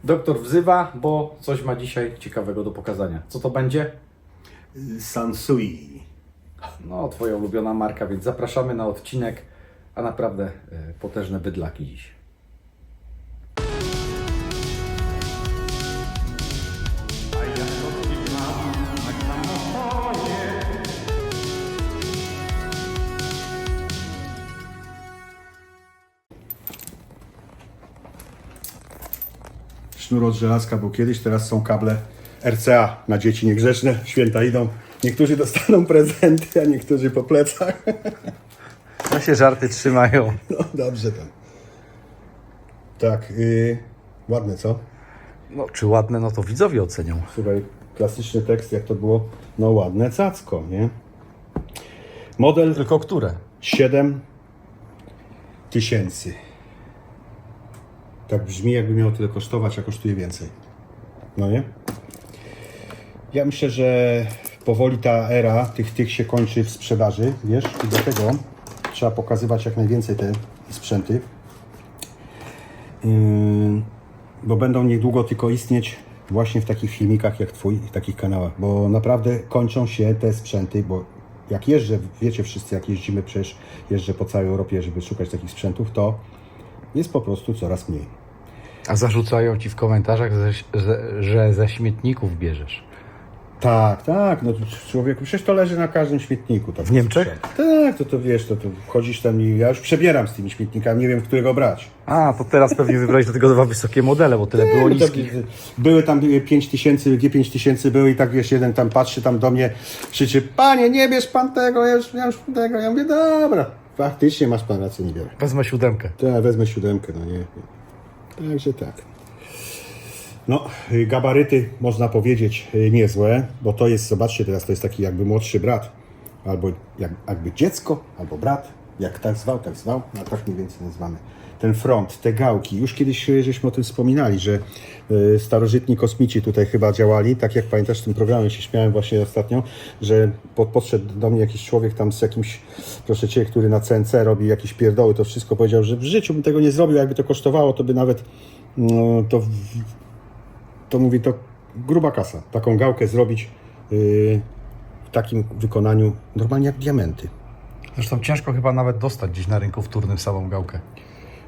Doktor wzywa, bo coś ma dzisiaj ciekawego do pokazania. Co to będzie? Sansui. No, twoja ulubiona marka, więc zapraszamy na odcinek, a naprawdę potężne bydlaki dziś. Sznur od żelazka był kiedyś, teraz są kable RCA na dzieci niegrzeczne. Święta idą. Niektórzy dostaną prezenty, a niektórzy po plecach. No się żarty trzymają. No dobrze tam. Tak, ładne co? No, czy ładne, no to widzowie ocenią. Słuchaj, klasyczny tekst, jak to było? No ładne cacko, nie? Model Tylko które? 7000. Tak brzmi, jakby miało tyle kosztować, a kosztuje więcej. No nie? Ja myślę, że powoli ta era tych się kończy w sprzedaży, wiesz? I dlatego trzeba pokazywać jak najwięcej te sprzęty. Bo będą niedługo tylko istnieć właśnie w takich filmikach jak twój, w takich kanałach. Bo naprawdę kończą się te sprzęty, bo jak jeżdżę, wiecie wszyscy, jak jeździmy, przecież jeżdżę po całej Europie, żeby szukać takich sprzętów, to jest po prostu coraz mniej. A zarzucają ci w komentarzach, że ze śmietników bierzesz. Tak, no człowieku, przecież to leży na każdym śmietniku. Tak, W Niemczech? Tak, to wiesz, to chodzisz tam i ja już przebieram z tymi śmietnikami, nie wiem, którego brać. A, to teraz pewnie wybrałeś do tego dwa wysokie modele, bo tyle było No to niskich. były tam 5000, G5000 były i tak wiesz, jeden tam patrzy tam do mnie, krzyczy: panie, nie bierz pan tego, ja już tego. Ja mówię: dobra, faktycznie masz pan rację, nie biorę. Wezmę 7. To ja wezmę 7, no nie. Także tak. No, gabaryty można powiedzieć niezłe, bo to jest, zobaczcie teraz, to jest taki jakby młodszy brat, albo jakby dziecko, albo brat, jak tak zwał, a tak mniej więcej nazywamy. Ten front, te gałki, już kiedyś żeśmy o tym wspominali, że starożytni kosmici tutaj chyba działali, tak jak pamiętasz, w tym programie się śmiałem właśnie ostatnio, że podszedł do mnie jakiś człowiek tam z jakimś, proszę Cię, który na CNC robi jakieś pierdoły, to wszystko powiedział, że w życiu bym tego nie zrobił, jakby to kosztowało, to by nawet to mówi, to gruba kasa, taką gałkę zrobić w takim wykonaniu, normalnie jak diamenty. Zresztą ciężko chyba nawet dostać gdzieś na rynku wtórnym samą gałkę.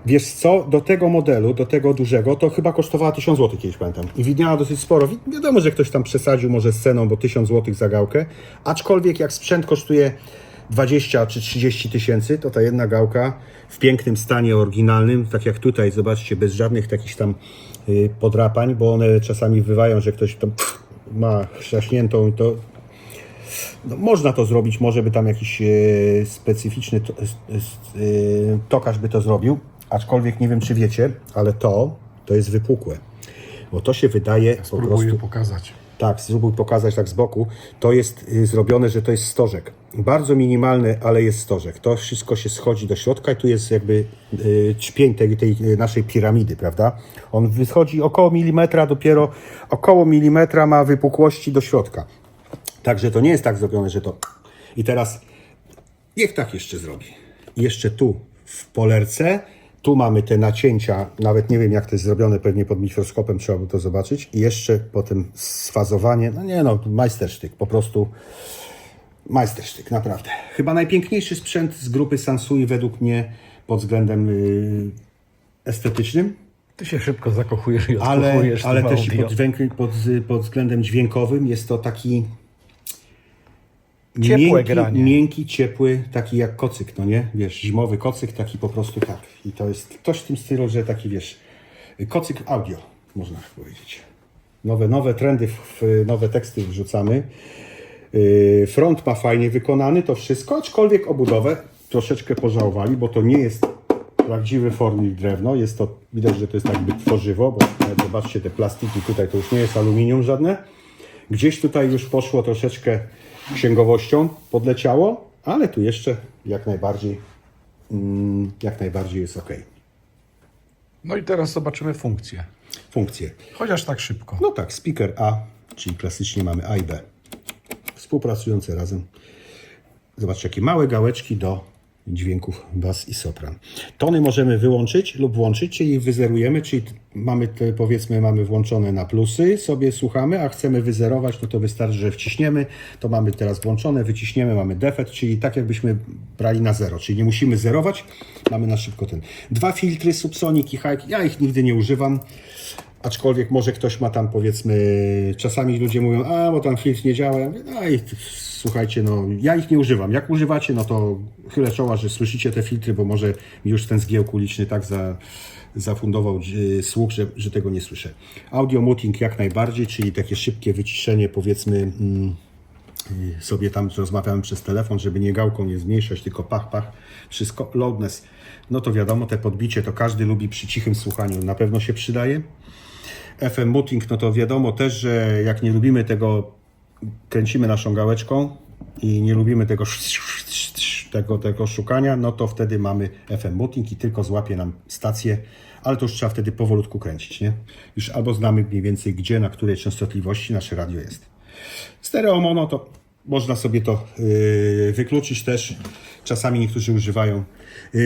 Wiesz co, do tego modelu, do tego dużego, to chyba kosztowała 1000 zł kiedyś, pamiętam. I widniała dosyć sporo. Wiadomo, że ktoś tam przesadził może z ceną, bo 1000 zł za gałkę. Aczkolwiek jak sprzęt kosztuje 20 czy 30 tysięcy, to ta jedna gałka w pięknym stanie oryginalnym, tak jak tutaj, zobaczcie, bez żadnych takich tam podrapań, bo one czasami bywają, że ktoś tam ma chrzaśniętą, to no, można to zrobić, może by tam jakiś specyficzny tokarz by to zrobił, aczkolwiek nie wiem, czy wiecie, ale to jest wypukłe, bo to się wydaje po prostu... pokazać. Tak, spróbuj pokazać tak z boku. To jest zrobione, że to jest stożek. Bardzo minimalny, ale jest stożek. To wszystko się schodzi do środka i tu jest jakby ćpień tej naszej piramidy, prawda? On wychodzi około milimetra, dopiero około milimetra ma wypukłości do środka. Także to nie jest tak zrobione, że to... I teraz niech tak jeszcze zrobi. Jeszcze tu w polerce, tu mamy te nacięcia, nawet nie wiem jak to jest zrobione, pewnie pod mikroskopem trzeba by to zobaczyć. I jeszcze potem sfazowanie, no nie no, majstersztyk, po prostu majstersztyk, naprawdę. Chyba najpiękniejszy sprzęt z grupy Sansui według mnie pod względem estetycznym. Ty się szybko zakochujesz i Ale odkochujesz też pod względem dźwiękowym jest to taki Ciepłe granie. miękki, ciepły, taki jak kocyk, no nie? Wiesz, zimowy kocyk, taki po prostu tak. I to jest coś w tym stylu, że taki, wiesz, kocyk audio, można powiedzieć. Nowe trendy, nowe teksty wrzucamy. Front ma fajnie wykonany, to wszystko, aczkolwiek obudowę troszeczkę pożałowali, bo to nie jest prawdziwy formik drewno, jest to, widać, że to jest jakby tworzywo, bo nawet zobaczcie te plastiki tutaj, to już nie jest aluminium żadne. Gdzieś tutaj już poszło troszeczkę księgowością, podleciało, ale tu jeszcze jak najbardziej jest ok. No i teraz zobaczymy funkcję. Funkcje. Chociaż tak szybko. No tak, speaker A, czyli klasycznie mamy A i B. Współpracujące razem. Zobaczcie, jakie małe gałeczki do dźwięków bas i sopran. Tony możemy wyłączyć lub włączyć, czyli wyzerujemy, czyli mamy te, powiedzmy, mamy włączone na plusy, sobie słuchamy, a chcemy wyzerować, no to wystarczy, że wciśniemy, to mamy teraz włączone, wyciśniemy, mamy defekt, czyli tak jakbyśmy brali na zero, czyli nie musimy zerować, mamy na szybko ten. 2 filtry Subsonic i Hike, ja ich nigdy nie używam, aczkolwiek może ktoś ma tam, powiedzmy, czasami ludzie mówią, a bo tam filtr nie działa, ja mówię, no i słuchajcie, no ja ich nie używam. Jak używacie, no to chylę czoła, że słyszycie te filtry, bo może mi już ten zgiełk uliczny tak zafundował słuch, że tego nie słyszę. Audio muting jak najbardziej, czyli takie szybkie wyciszenie, powiedzmy, sobie tam rozmawiamy przez telefon, żeby nie gałką nie zmniejszać, tylko pach, pach, wszystko. Loudness, no to wiadomo, te podbicie to każdy lubi przy cichym słuchaniu, na pewno się przydaje. FM muting, no to wiadomo też, że jak nie lubimy tego, kręcimy naszą gałeczką i nie lubimy tego szukania, no to wtedy mamy FM muting i tylko złapie nam stację, ale to już trzeba wtedy powolutku kręcić, nie? Już albo znamy mniej więcej gdzie, na której częstotliwości nasze radio jest. Stereo mono to można sobie to wykluczyć też, czasami niektórzy używają.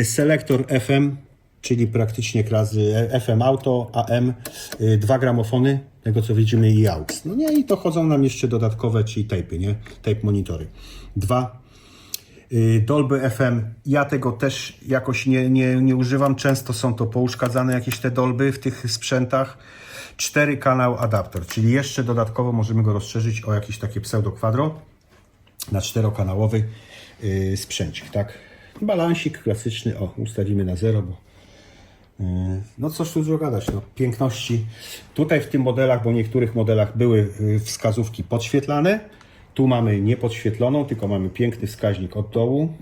Selektor FM, czyli praktycznie klasy FM auto, AM, 2 gramofony, tego co widzimy i AUX. No nie, i to chodzą nam jeszcze dodatkowe, czyli tape'y, nie? Tape monitory. 2. Dolby FM, ja tego też jakoś nie używam, często są to pouszkadzane jakieś te dolby w tych sprzętach. 4 kanał adapter, czyli jeszcze dodatkowo możemy go rozszerzyć o jakieś takie pseudo quadro na 4-kanałowy sprzęcik, tak? Balansik klasyczny, o, ustawimy na 0, bo no cóż tu dużo gadać, no, piękności. Tutaj w tym modelach, bo w niektórych modelach były wskazówki podświetlane, tu mamy niepodświetloną, tylko mamy piękny wskaźnik od dołu,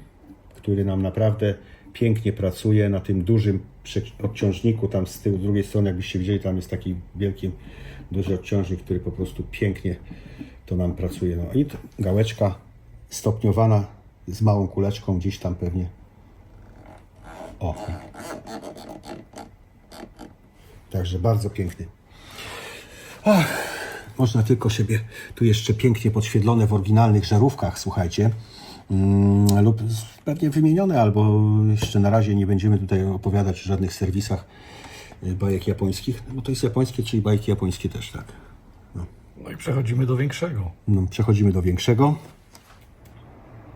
który nam naprawdę pięknie pracuje na tym dużym odciążniku, tam z tyłu, z drugiej strony, jakbyście widzieli, tam jest taki wielki, duży odciążnik, który po prostu pięknie to nam pracuje. No i gałeczka stopniowana z małą kuleczką, gdzieś tam pewnie. O. Także bardzo piękny. Można tylko siebie tu jeszcze pięknie podświetlone w oryginalnych żarówkach, słuchajcie. Lub pewnie wymienione, albo jeszcze na razie nie będziemy tutaj opowiadać o żadnych serwisach bajek japońskich, bo to jest japońskie, czyli bajki japońskie też, tak. No i przechodzimy do większego. No, przechodzimy do większego.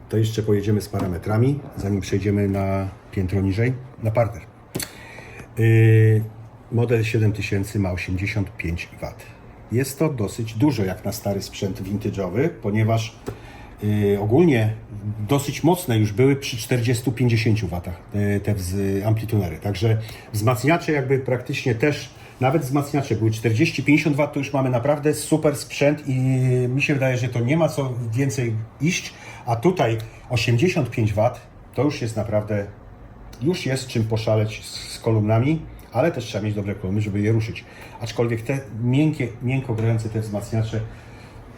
To jeszcze pojedziemy z parametrami, zanim przejdziemy na piętro niżej, na parter. Model 7000 ma 85 W. Jest to dosyć dużo jak na stary sprzęt vintage'owy, ponieważ ogólnie dosyć mocne już były przy 40-50 W te amplitunery. Także wzmacniacze jakby praktycznie też, nawet wzmacniacze były 40-50 W, to już mamy naprawdę super sprzęt i mi się wydaje, że to nie ma co więcej iść, a tutaj 85 W to już jest naprawdę, już jest czym poszaleć z kolumnami, ale też trzeba mieć dobre kolumny, żeby je ruszyć. Aczkolwiek te miękko grające te wzmacniacze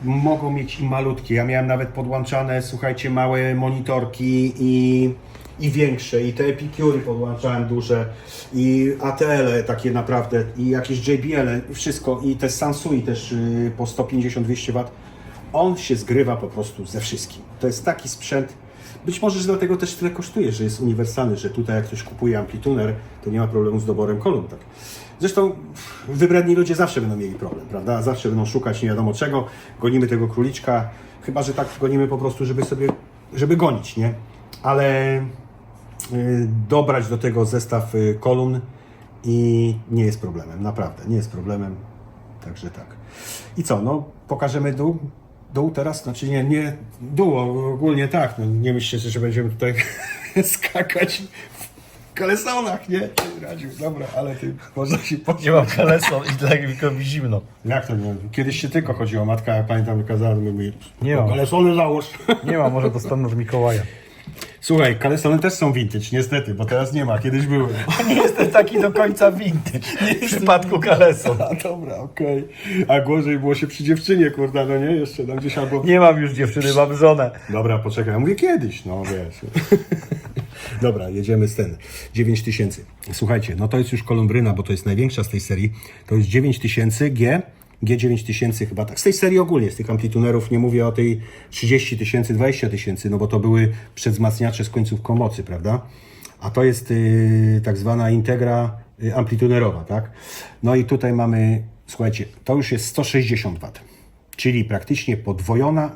mogą mieć i malutkie. Ja miałem nawet podłączane, słuchajcie, małe monitorki i większe, i te Epicury podłączałem duże, i ATL-e takie naprawdę, i jakieś JBL-e, wszystko, i te Sansui też po 150-200 W. On się zgrywa po prostu ze wszystkim. To jest taki sprzęt, być może, że dlatego też tyle kosztuje, że jest uniwersalny, że tutaj jak ktoś kupuje amplituner, to nie ma problemu z doborem kolumn. Tak. Zresztą wybredni ludzie zawsze będą mieli problem, prawda? Zawsze będą szukać nie wiadomo czego, gonimy tego króliczka, chyba że tak gonimy po prostu, żeby gonić, nie? Ale dobrać do tego zestaw kolumn i nie jest problemem, naprawdę, nie jest problemem, także tak. I co, no pokażemy dół? Dół teraz? Znaczy nie dół, ogólnie tak, no, nie myślcie, że będziemy tutaj skakać w kalesonach, nie? Radził, dobra, ale ty można się Nie mam kaleson i tak tylko mi zimno. Jak to nie? Kiedyś się tylko chodziło, matka, jak pamiętam, wykazała, mówi, Nie mam. kalesony załóż. Nie ma, może dostanę od Mikołaja. Słuchaj, kalesony też są vintage, niestety, bo teraz nie ma, kiedyś były. Nie jestem taki do końca vintage w przypadku kaleson. A dobra, okej. A gorzej było się przy dziewczynie, kurde, no nie? Jeszcze tam gdzieś albo... Nie mam już dziewczyny, mam żonę. Dobra, poczekaj, ja mówię kiedyś, no wiesz. Dobra, jedziemy z ten 9000. Słuchajcie, no to jest już kolumbryna, bo to jest największa z tej serii. To jest 9000 G G9000 chyba tak. Z tej serii ogólnie, z tych amplitunerów, nie mówię o tej 30 000, 20 000, no bo to były przedwzmacniacze z końcówką mocy, prawda? A to jest tak zwana integra amplitunerowa, tak? No i tutaj mamy, słuchajcie, to już jest 160 W, czyli praktycznie podwojona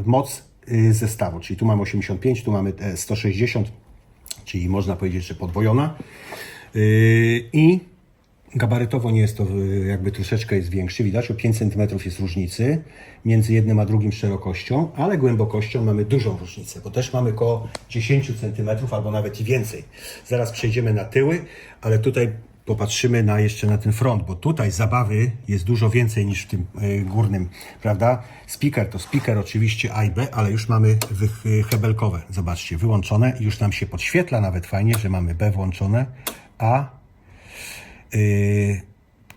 moc zestawu, czyli tu mamy 85, tu mamy 160, czyli można powiedzieć, że podwojona. I gabarytowo nie jest to, jakby troszeczkę jest większy, widać, o 5 cm jest różnicy między jednym a drugim szerokością, ale głębokością mamy dużą różnicę, bo też mamy około 10 cm albo nawet i więcej. Zaraz przejdziemy na tyły, ale tutaj popatrzymy jeszcze na ten front, bo tutaj zabawy jest dużo więcej niż w tym górnym, prawda? Speaker to speaker oczywiście A i B, ale już mamy hebelkowe, zobaczcie, wyłączone i już nam się podświetla nawet fajnie, że mamy B włączone, A.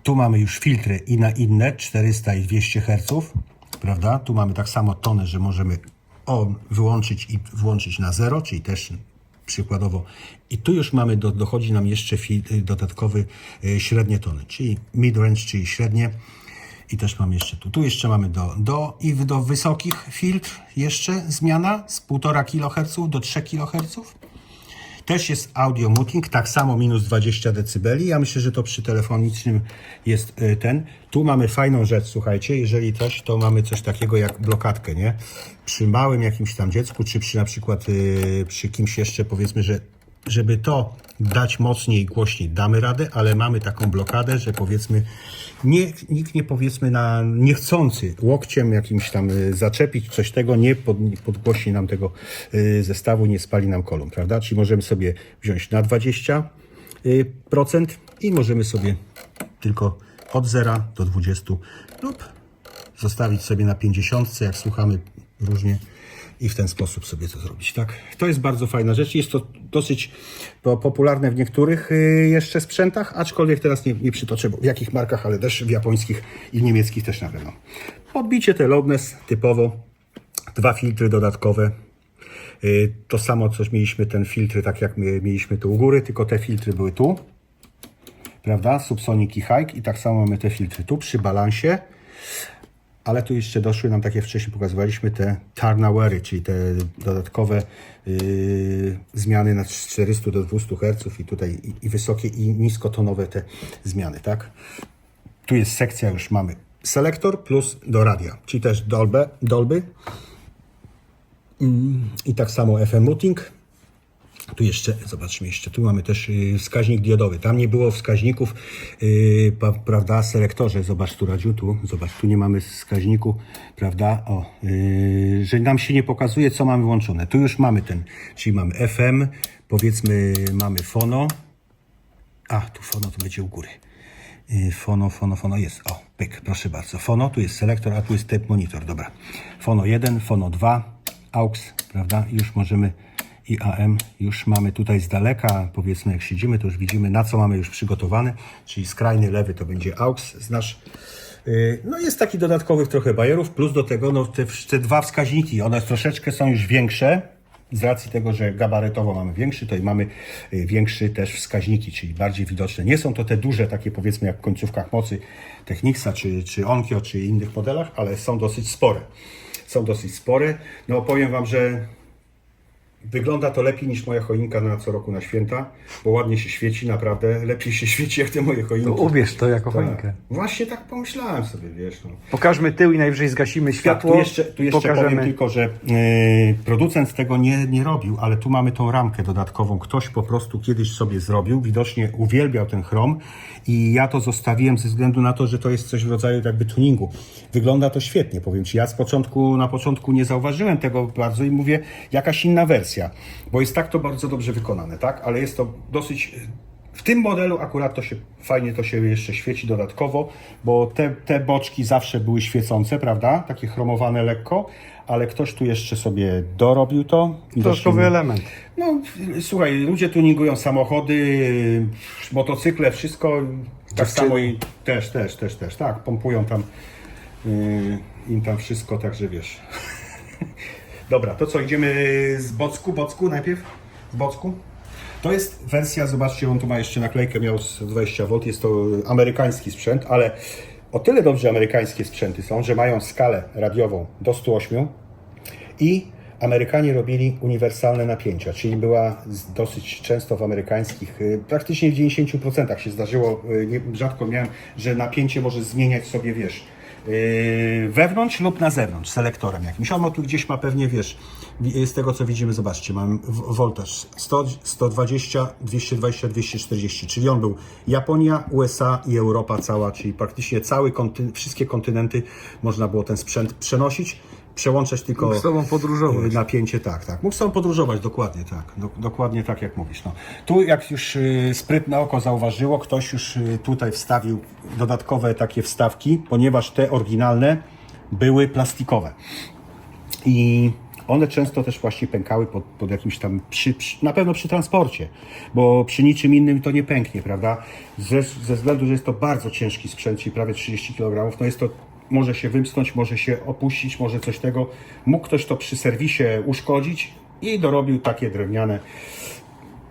Tu mamy już filtry i na inne 400 i 200 Hz, prawda? Tu mamy tak samo tonę, że możemy wyłączyć i włączyć na 0, czyli też przykładowo. I tu już mamy, dochodzi nam jeszcze dodatkowy średnie tony, czyli mid-range, czyli średnie. I też mamy jeszcze tu. Tu jeszcze mamy do wysokich filtr jeszcze zmiana z 1,5 kHz do 3 kHz. Też jest audio muting, tak samo minus 20 dB. Ja myślę, że to przy telefonicznym jest ten. Tu mamy fajną rzecz, słuchajcie, jeżeli coś, to mamy coś takiego jak blokadkę, nie? Przy małym jakimś tam dziecku, czy przy na przykład przy kimś jeszcze, powiedzmy, że żeby to dać mocniej i głośniej, damy radę, ale mamy taką blokadę, że powiedzmy nikt nie powiedzmy na niechcący łokciem jakimś tam zaczepić coś tego, nie podgłosi nam tego zestawu, nie spali nam kolumn, prawda? Czyli możemy sobie wziąć na 20% i możemy sobie tylko od 0 do 20 lub zostawić sobie na 50, jak słuchamy różnie. I w ten sposób sobie to zrobić, tak? To jest bardzo fajna rzecz. Jest to dosyć popularne w niektórych jeszcze sprzętach, aczkolwiek teraz nie przytoczę w jakich markach, ale też w japońskich i w niemieckich też na pewno. Podbicie te loudness typowo, 2 filtry dodatkowe. To samo coś mieliśmy, ten filtry, tak jak mieliśmy tu u góry, tylko te filtry były tu, prawda? Subsonic i High i tak samo mamy te filtry tu przy balansie. Ale tu jeszcze doszły nam, tak jak wcześniej pokazywaliśmy, te Turnawery, czyli te dodatkowe zmiany na 400 do 200 Hz i tutaj i wysokie i niskotonowe te zmiany, tak? Tu jest sekcja, już mamy selektor plus do radia, czyli też Dolby. I tak samo FM muting. Tu jeszcze, zobaczmy jeszcze, tu mamy też wskaźnik diodowy. Tam nie było wskaźników, prawda, selektorze. Zobacz tu, Radziu, tu, zobacz, tu nie mamy wskaźniku, prawda, że nam się nie pokazuje, co mamy włączone. Tu już mamy ten, czyli mamy FM, powiedzmy, mamy fono. Tu fono to będzie u góry. Fono jest, pyk, proszę bardzo. Fono, tu jest selektor, a tu jest tape monitor, dobra. Fono 1, fono 2, AUX, prawda, już możemy i AM już mamy tutaj z daleka, powiedzmy jak siedzimy, to już widzimy, na co mamy już przygotowane, czyli skrajny lewy to będzie AUX znasz. No jest taki dodatkowych trochę bajerów, plus do tego no, te 2 wskaźniki, one troszeczkę są już większe, z racji tego, że gabarytowo mamy większy, to i mamy większy też wskaźniki, czyli bardziej widoczne. Nie są to te duże, takie powiedzmy jak w końcówkach mocy Technicsa, czy Onkyo, czy innych modelach, ale są dosyć spore. No powiem Wam, że wygląda to lepiej niż moja choinka na co roku na święta, bo ładnie się świeci, naprawdę lepiej się świeci jak te moje choinki. To ubierz to jako Tak. choinkę. Właśnie tak pomyślałem sobie, wiesz. No. Pokażmy tył i najwyżej zgasimy światło. Tu jeszcze powiem tylko, że producent tego nie robił, ale tu mamy tą ramkę dodatkową. Ktoś po prostu kiedyś sobie zrobił, widocznie uwielbiał ten chrom i ja to zostawiłem ze względu na to, że to jest coś w rodzaju jakby tuningu. Wygląda to świetnie, powiem Ci. Ja na początku nie zauważyłem tego bardzo i mówię, jakaś inna wersja, bo jest tak to bardzo dobrze wykonane, tak? Ale jest to dosyć... W tym modelu akurat to się fajnie to się jeszcze świeci dodatkowo, bo te boczki zawsze były świecące, prawda? Takie chromowane lekko, ale ktoś tu jeszcze sobie dorobił to. Dodatkowy element. No słuchaj, ludzie tuningują samochody, motocykle, wszystko. Tak samo i też, tak, pompują tam im tam wszystko, także wiesz. Dobra, to co, idziemy z bocku najpierw? Z bocku? To jest wersja, zobaczcie, on tu ma jeszcze naklejkę, miał 20 V, jest to amerykański sprzęt, ale o tyle dobrze amerykańskie sprzęty są, że mają skalę radiową do 108 i Amerykanie robili uniwersalne napięcia, czyli była dosyć często w amerykańskich, praktycznie w 90% się zdarzyło, rzadko miałem, że napięcie może zmieniać sobie, wiesz, wewnątrz lub na zewnątrz, selektorem jakimś. On tu gdzieś ma pewnie, wiesz, z tego co widzimy, zobaczcie, mam voltaż 100, 120, 220, 240, czyli on był Japonia, USA i Europa cała, czyli praktycznie wszystkie kontynenty można było ten sprzęt przenosić, przełączać tylko Mógł z tobą podróżować. napięcie, tak. Mógł z tobą podróżować, dokładnie tak. Dokładnie tak, jak mówisz. No. Tu, jak już sprytne oko zauważyło, ktoś już tutaj wstawił dodatkowe takie wstawki, ponieważ te oryginalne były plastikowe. I one często też właśnie pękały pod jakimś tam, na pewno przy transporcie, bo przy niczym innym to nie pęknie, prawda? Ze względu, że jest to bardzo ciężki sprzęt, czyli prawie 30 kg, no jest to, może się wymknąć, może się opuścić, może coś tego. Mógł ktoś to przy serwisie uszkodzić i dorobił takie drewniane.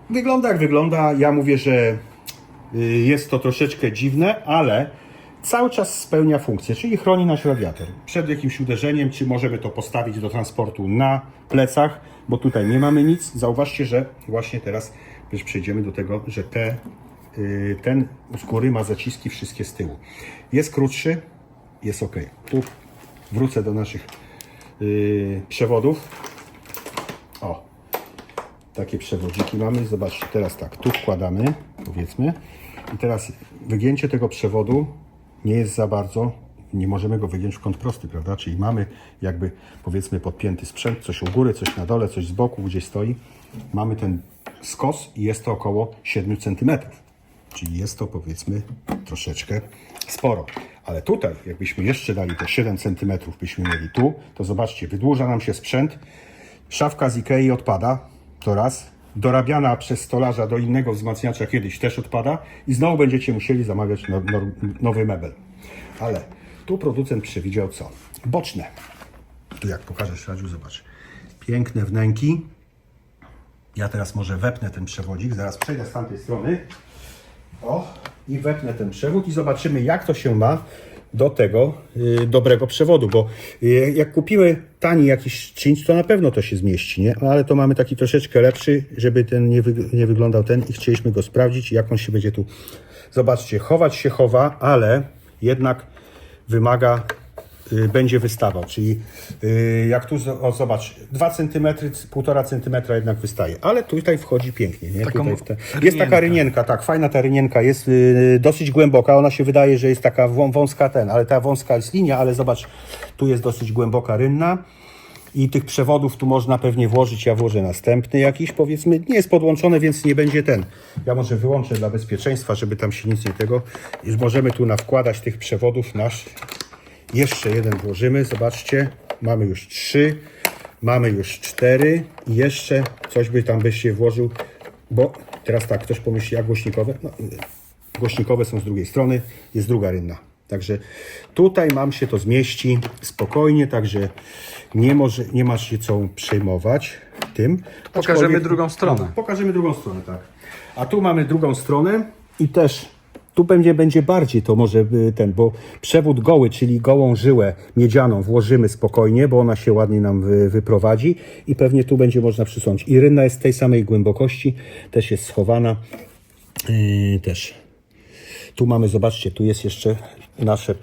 Wygląda jak wygląda. Ja mówię, że jest to troszeczkę dziwne, ale cały czas spełnia funkcję, czyli chroni nasz radiator przed jakimś uderzeniem, czy możemy to postawić do transportu na plecach, bo tutaj nie mamy nic. Zauważcie, że właśnie teraz przejdziemy do tego, że ten z góry ma zaciski wszystkie z tyłu. Jest krótszy, jest ok. Tu wrócę do naszych przewodów. O, takie przewodziki mamy. Zobaczcie, teraz tak, tu wkładamy, powiedzmy. I teraz wygięcie tego przewodu nie jest za bardzo, nie możemy go wygiąć w kąt prosty, prawda? Czyli mamy jakby, powiedzmy, podpięty sprzęt, coś u góry, coś na dole, coś z boku, gdzieś stoi. Mamy ten skos i jest to około 7 cm. Czyli jest to, powiedzmy, troszeczkę sporo. Ale tutaj, jakbyśmy jeszcze dali te 7 cm, byśmy mieli tu, to zobaczcie, wydłuża nam się sprzęt. Szafka z Ikei odpada, to raz. Dorabiana przez stolarza do innego wzmacniacza kiedyś też odpada i znowu będziecie musieli zamawiać nowy mebel. Ale tu producent przewidział co? Boczne. Tu jak pokażesz, Radziu, zobacz. Piękne wnęki. Ja teraz może wepnę ten przewodzik, zaraz przejdę z tamtej strony. O, i wepnę ten przewód i zobaczymy, jak to się ma do tego dobrego przewodu, bo jak kupimy tani jakiś czynsz, to na pewno to się zmieści, nie? Ale to mamy taki troszeczkę lepszy, żeby ten nie wyglądał ten i chcieliśmy go sprawdzić, jak on się będzie tu, zobaczcie, chować się chowa, ale jednak wymaga, będzie wystawał, czyli jak tu, o, zobacz, 2 cm, 1,5 cm jednak wystaje, ale tutaj wchodzi pięknie, nie? Tutaj jest taka rynienka, tak, fajna ta rynienka, jest dosyć głęboka, ona się wydaje, że jest taka wąska ale ta wąska jest linia, ale zobacz, tu jest dosyć głęboka rynna i tych przewodów tu można pewnie włożyć, ja włożę następny jakiś, powiedzmy, nie jest podłączony, więc nie będzie ten, ja może wyłączę dla bezpieczeństwa, żeby tam się nic nie tego, już możemy tu nawkładać tych przewodów jeszcze jeden włożymy, zobaczcie, mamy już 3, mamy już 4 i jeszcze coś by tam byś się włożył, bo teraz tak, ktoś pomyśli, jak głośnikowe? No, głośnikowe są z drugiej strony, jest druga rynna. Także tutaj mam się to zmieści spokojnie, także nie masz się co przejmować tym. Pokażemy drugą stronę. Pokażemy drugą stronę, tak. A tu mamy drugą stronę i też tu będzie bardziej to może bo przewód goły, czyli gołą żyłę miedzianą włożymy spokojnie, bo ona się ładnie nam wyprowadzi i pewnie tu będzie można przysunąć. I rynna jest tej samej głębokości, też jest schowana. Też. Tu mamy, zobaczcie, tu jest jeszcze nasze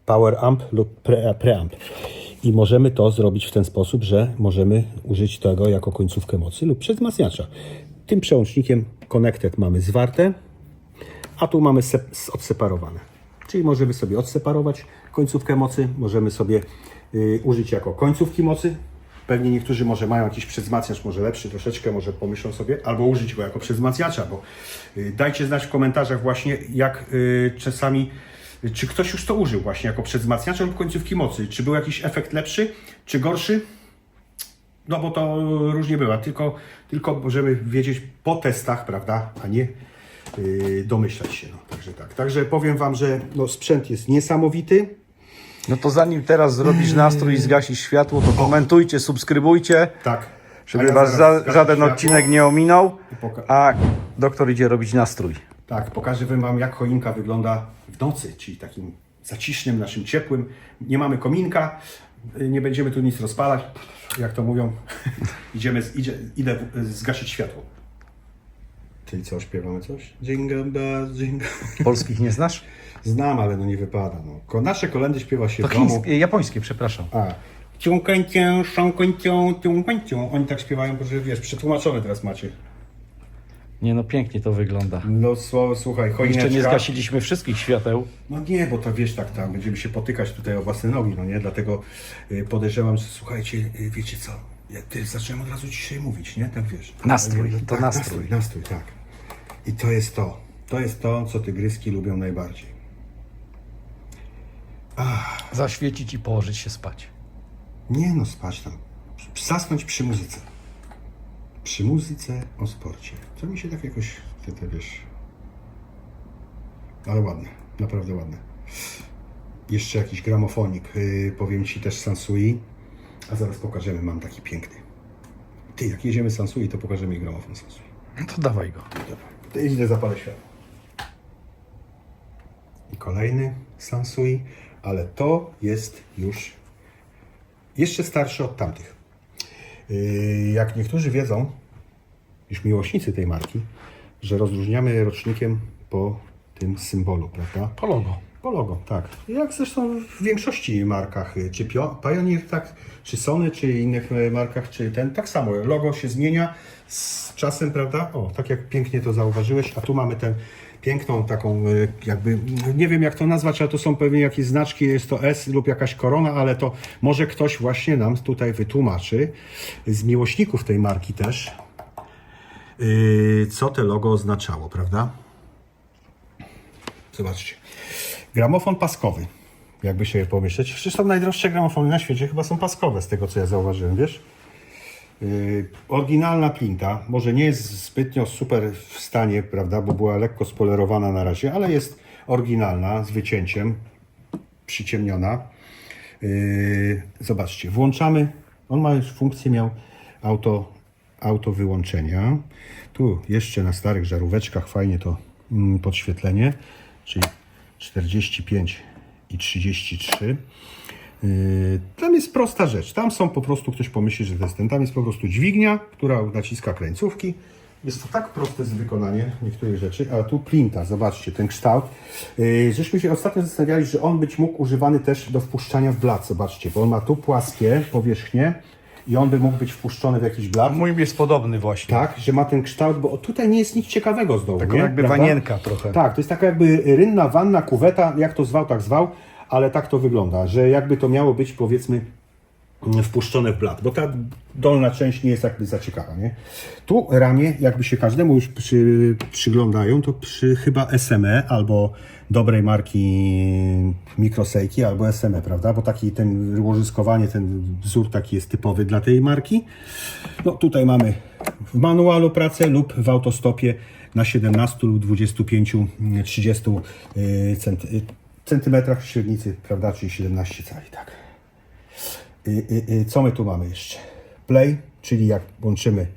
power amp lub preamp. I możemy to zrobić w ten sposób, że możemy użyć tego jako końcówkę mocy lub wzmacniacza. Tym przełącznikiem connected mamy zwarte, a tu mamy odseparowane. Czyli możemy sobie odseparować końcówkę mocy, możemy sobie użyć jako końcówki mocy. Pewnie niektórzy może mają jakiś przewzmacniacz, może lepszy troszeczkę, może pomyślą sobie, albo użyć go jako przewzmacniacza, bo dajcie znać w komentarzach właśnie, jak czasami, czy ktoś już to użył właśnie jako przewzmacniacza lub końcówki mocy. Czy był jakiś efekt lepszy, czy gorszy? No bo to różnie bywa, tylko możemy wiedzieć po testach, prawda, a nie domyślać się. No, także tak. Także powiem Wam, że no, sprzęt jest niesamowity. No to zanim teraz zrobisz nastrój i zgasisz światło, to komentujcie, subskrybujcie, Tak. żeby Was żaden odcinek nie ominął, a doktor idzie robić nastrój. Tak, pokażę Wam, jak choinka wygląda w nocy, czyli takim zacisznym, naszym ciepłym. Nie mamy kominka, nie będziemy tu nic rozpalać, jak to mówią. Idę zgasić światło. Czyli co, śpiewamy coś? Jingle bells, jingle... Polskich nie znasz? Znam, ale no nie wypada. No. Nasze kolendy śpiewa się To w domu. chińskie, japońskie, przepraszam. Ciąkańcię, szankońcią, ciąkańcią. Oni tak śpiewają, bo że wiesz, przetłumaczone teraz macie. Nie no, pięknie to wygląda. No słuchaj, choineczka. Jeszcze nie zgasiliśmy wszystkich świateł. No nie, bo to wiesz, tak tam będziemy się potykać tutaj o własne nogi, no nie? Dlatego podejrzewam, że słuchajcie, wiecie co, ja zacząłem od razu dzisiaj mówić, nie? Tak wiesz. Nastrój, to tak, nastrój. Nastrój, tak. I to jest to. To jest to, co tygryski lubią najbardziej. Zaświecić i położyć się spać. Nie no, spać tam. Zasnąć przy muzyce. Przy muzyce o sporcie. To mi się tak jakoś, ty wiesz... Ale ładne, naprawdę ładne. Jeszcze jakiś gramofonik, powiem Ci też Sansui, a zaraz pokażemy, mam taki piękny. Ty, jak jedziemy Sansui, to pokażemy i gramofon Sansui. No to dawaj go. Dobra, to idę zapalę światło. I kolejny Sansui, ale to jest już jeszcze starszy od tamtych. Jak niektórzy wiedzą, już miłośnicy tej marki, że rozróżniamy rocznikiem po tym symbolu, prawda? Po logo. Po logo, tak. Jak zresztą w większości markach, czy Pioneer, tak, czy Sony, czy innych markach, czy tak samo. Logo się zmienia z czasem, prawda? O, tak jak pięknie to zauważyłeś, a tu mamy tę piękną taką jakby, nie wiem jak to nazwać, ale to są pewnie jakieś znaczki, jest to S lub jakaś korona, ale to może ktoś właśnie nam tutaj wytłumaczy, z miłośników tej marki też, co te logo oznaczało, prawda? Zobaczcie. Gramofon paskowy, jakby się pomyśleć. Zresztą najdroższe gramofony na świecie chyba są paskowe, z tego co ja zauważyłem, wiesz? Oryginalna plinta, może nie jest zbytnio super w stanie, prawda, bo była lekko spolerowana na razie, ale jest oryginalna, z wycięciem, przyciemniona. Zobaczcie, włączamy, on ma już funkcję, miał auto wyłączenia. Tu jeszcze na starych żaróweczkach fajnie to podświetlenie, czyli 45 i 33. Tam jest prosta rzecz. Tam są po prostu, ktoś pomyśli, że to jest ten. Tam jest po prostu dźwignia, która naciska krańcówki. Jest to tak proste z wykonania niektórych rzeczy, a tu plinta, zobaczcie, ten kształt. Żeśmy się ostatnio zastanawiali, że on być mógł używany też do wpuszczania w blat, zobaczcie, bo on ma tu płaskie powierzchnie i on by mógł być wpuszczony w jakiś blat. Mój jest podobny właśnie. Tak, że ma ten kształt, bo tutaj nie jest nic ciekawego z dołu. Taką nie? jakby Prawda? wanienka trochę. Tak, to jest taka jakby rynna, wanna, kuweta, jak to zwał, tak zwał, ale tak to wygląda, że jakby to miało być, powiedzmy, wpuszczone w blat, bo ta dolna część nie jest jakby za ciekawa, nie? Tu ramię, jakby się każdemu już przyglądają, to przy chyba SME albo dobrej marki Microsejki albo SME, prawda? Bo taki ten łożyskowanie, ten wzór taki jest typowy dla tej marki. No tutaj mamy w manualu pracę lub w autostopie na 17 lub 25, 30 centymetrach średnicy, prawda? Czyli 17 cali, tak. Co my tu mamy jeszcze? Play, czyli jak włączymy,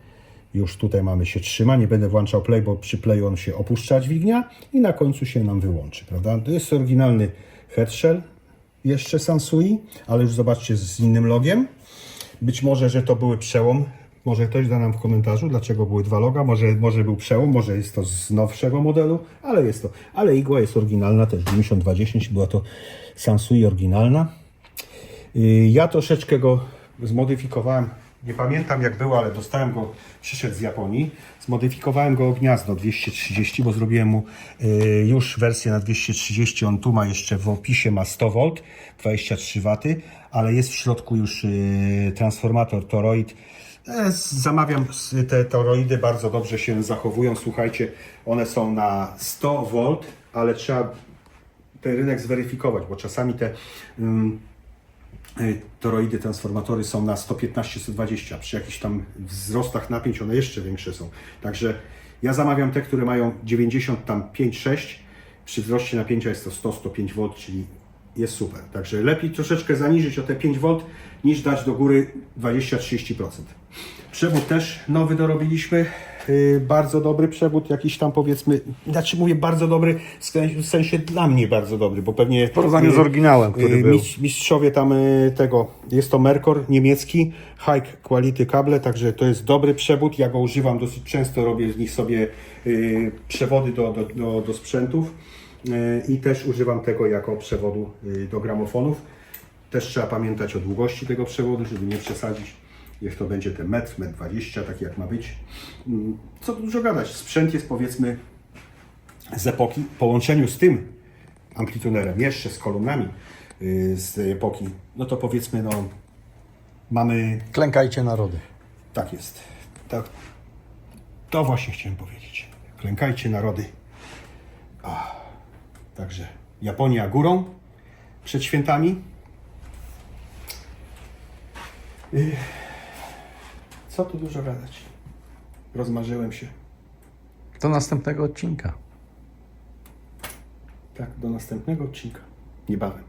już tutaj mamy się trzyma, nie będę włączał play, bo przy playu on się opuszcza dźwignia i na końcu się nam wyłączy, prawda? To jest oryginalny headshell, jeszcze Sansui, ale już zobaczcie z innym logiem. Być może, że to były przełom, może ktoś da nam w komentarzu, dlaczego były dwa loga, może był przełom, może jest to z nowszego modelu, ale jest to. Ale igła jest oryginalna też, 9210, była to Sansui oryginalna. Ja troszeczkę go zmodyfikowałem, nie pamiętam jak było, ale dostałem go, przyszedł z Japonii. Zmodyfikowałem go o gniazdo 230, bo zrobiłem mu już wersję na 230. On tu ma jeszcze w opisie, ma 100 V, 23 W, ale jest w środku już transformator toroid. Zamawiam te toroidy, bardzo dobrze się zachowują. Słuchajcie, one są na 100 V, ale trzeba ten rynek zweryfikować, bo czasami te toroidy, transformatory są na 115-120, przy jakichś tam wzrostach napięć one jeszcze większe są. Także ja zamawiam te, które mają 95-6, przy wzroście napięcia jest to 100-105 V, czyli jest super. Także lepiej troszeczkę zaniżyć o te 5 V, niż dać do góry 20-30%. Przewód też nowy dorobiliśmy, bardzo dobry przewód, jakiś tam powiedzmy, znaczy mówię bardzo dobry, w sensie dla mnie bardzo dobry, bo pewnie... W porównaniu z oryginałem, który był. Mistrzowie tam tego, jest to Mercor niemiecki, high quality kable, także to jest dobry przewód, ja go używam dosyć często, robię z nich sobie przewody do sprzętów i też używam tego jako przewodu do gramofonów. Też trzeba pamiętać o długości tego przewodu, żeby nie przesadzić. Niech to będzie ten metr 20 tak jak ma być. Co tu dużo gadać, sprzęt jest powiedzmy z epoki, w połączeniu z tym amplitunerem, jeszcze z kolumnami z epoki, no to powiedzmy, no mamy, Klękajcie narody. tak jest, to właśnie chciałem powiedzieć. Klękajcie narody. Także Japonia górą przed świętami. Co tu dużo gadać? Rozmarzyłem się. Do następnego odcinka. Tak, do następnego odcinka. Niebawem.